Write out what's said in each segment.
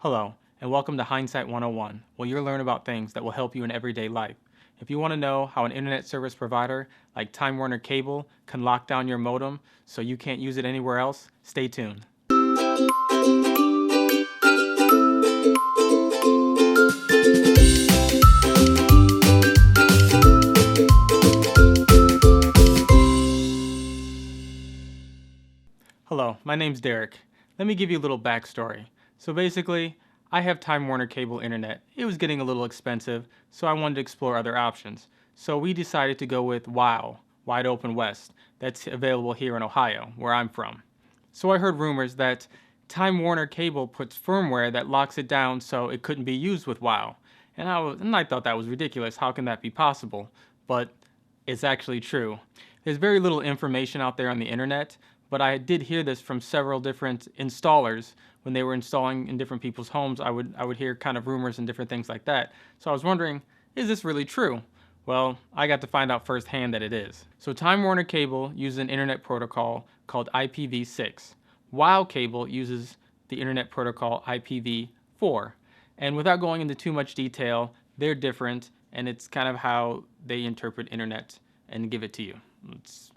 Hello, and welcome to Hindsight 101, where you'll learn about things that will help you in everyday life. If you want to know how an internet service provider like Time Warner Cable can lock down your modem so you can't use it anywhere else, stay tuned. Hello, my name's Derek. Let me give you a little backstory. So basically, I have Time Warner Cable Internet. It was getting a little expensive, so I wanted to explore other options. So we decided to go with WOW, Wide Open West, that's available here in Ohio, where I'm from. So I heard rumors that Time Warner Cable puts firmware that locks it down so it couldn't be used with WOW. And I thought that was ridiculous. How can that be possible? But it's actually true. There's very little information out there on the internet, but I did hear this from several different installers when they were installing in different people's homes. I would hear kind of rumors and different things like that. So I was wondering, is this really true? Well, I got to find out firsthand that it is. So Time Warner Cable uses an internet protocol called IPv6. WOW Cable uses the internet protocol IPv4. And without going into too much detail, they're different, and it's kind of how they interpret internet and give it to you. It's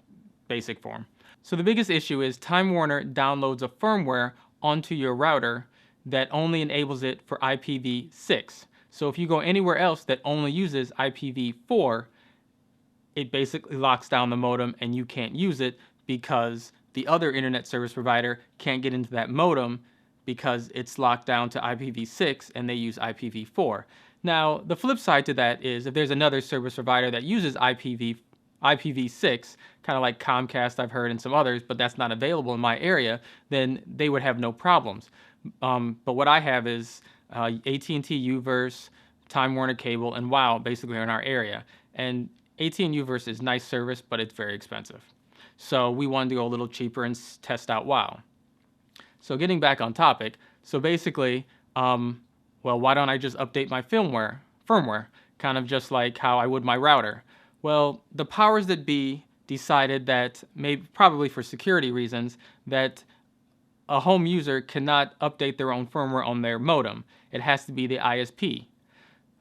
basic form. So the biggest issue is Time Warner downloads a firmware onto your router that only enables it for IPv6. So if you go anywhere else that only uses IPv4, it basically locks down the modem and you can't use it because the other internet service provider can't get into that modem because it's locked down to IPv6 and they use IPv4. Now, the flip side to that is if there's another service provider that uses IPv6, kind of like Comcast I've heard and some others, but that's not available in my area, then they would have no problems. But what I have is AT&T U-verse, Time Warner Cable, and WOW basically are in our area. And AT&T U-verse is nice service, but it's very expensive. So we wanted to go a little cheaper and test out WOW. So getting back on topic, so basically, well, why don't I just update my firmware, kind of just like how I would my router? Well, the powers that be decided that, probably for security reasons, that a home user cannot update their own firmware on their modem. It has to be the ISP,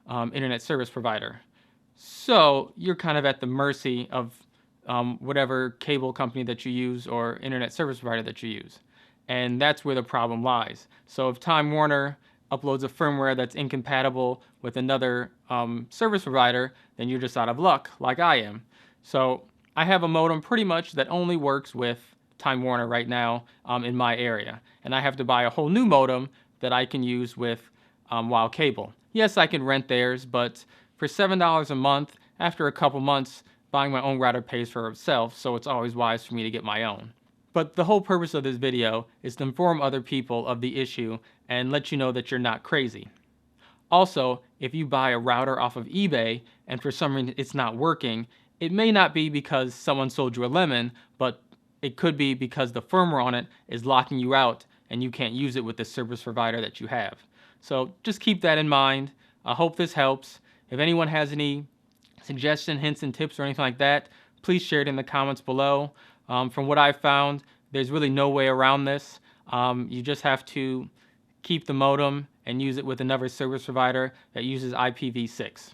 internet service provider. So you're kind of at the mercy of whatever cable company that you use or internet service provider that you use. And that's where the problem lies. So if Time Warner uploads a firmware that's incompatible with another service provider, then you're just out of luck, like I am. So I have a modem pretty much that only works with Time Warner right now in my area. And I have to buy a whole new modem that I can use with WOW Cable. Yes, I can rent theirs, but for $7 a month, after a couple months, buying my own router pays for itself, so it's always wise for me to get my own. But the whole purpose of this video is to inform other people of the issue and let you know that you're not crazy. Also, if you buy a router off of eBay and for some reason it's not working, it may not be because someone sold you a lemon, but it could be because the firmware on it is locking you out and you can't use it with the service provider that you have. So just keep that in mind. I hope this helps. If anyone has any suggestions, hints, and tips or anything like that, please share it in the comments below. From what I've found, there's really no way around this. You just have to keep the modem and use it with another service provider that uses IPv6.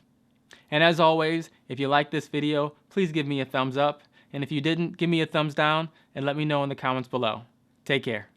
And as always, if you like this video, please give me a thumbs up. And if you didn't, give me a thumbs down and let me know in the comments below. Take care.